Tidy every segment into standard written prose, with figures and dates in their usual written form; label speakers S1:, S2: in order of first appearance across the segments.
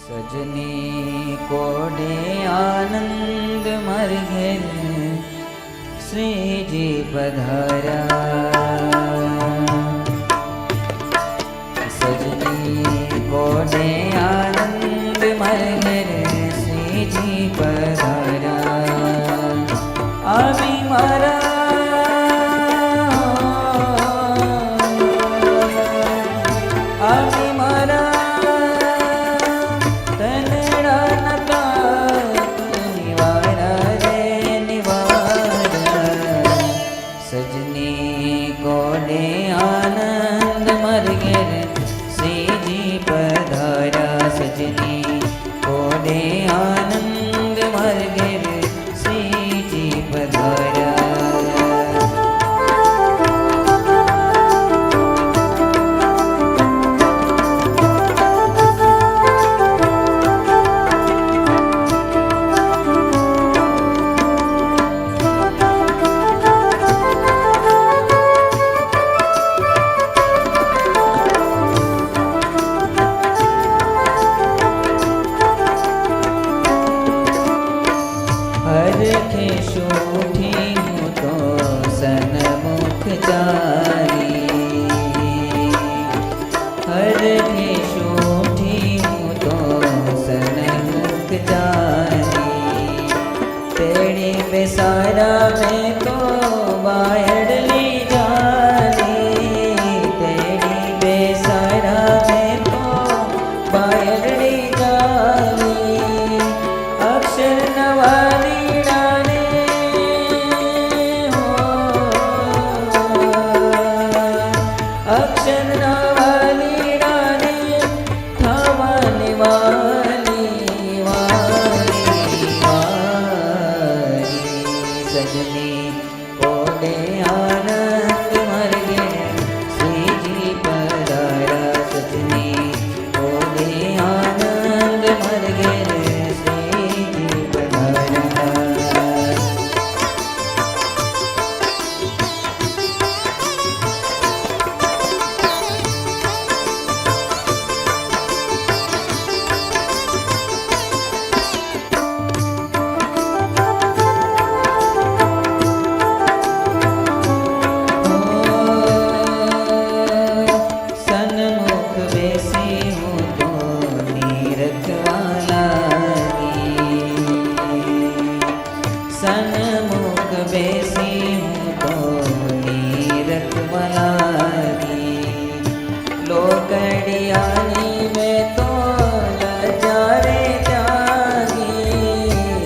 S1: सजनी कोडे आनंद मर घेर श्री जी पधारा। सजनी कोडे आनंद मर घेर श्री जी पधारा। आमी मारा आमी मारा हरखे शोठी हूँ तो सन्मुख चारी। हरखे शोठी हूँ तो सन्मुख चारी। तेरी बेसारा में तो बाहरली जानी। तेरी बेसारा में तो बाहरली जानी। अक्षर नवाली अक्षर नवाली रानी थावानी वाली वाली वाली। सजनी कोडे आनंद मर घेर श्री जी पधारा। सजनी कोडे आनंद मर घेर श्री जी पधारा। सन्मुख बेसी हूँ तो नीरखवाला लागी। लोकड़ियानी में तो लजारे जागी।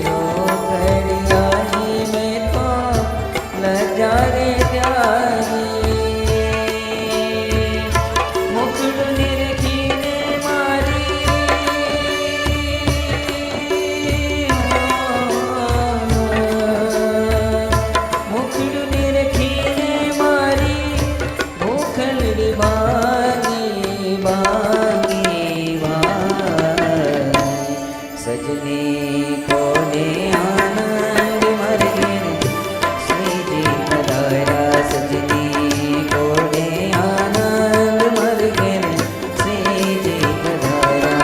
S1: लोकड़ियानी में तो लजारे जागी। मुकुट निरखीने मारी सजनी कोडे आनंद मर घेर श्री जी पधारा। सजनी कोडे आनंद मर घेर श्री जी पधारा।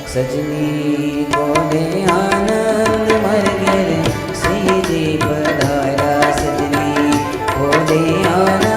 S1: સજની કોને આનંદ મારે ઘેર શ્રીજી પધાર્યા સજની કોને આનંદ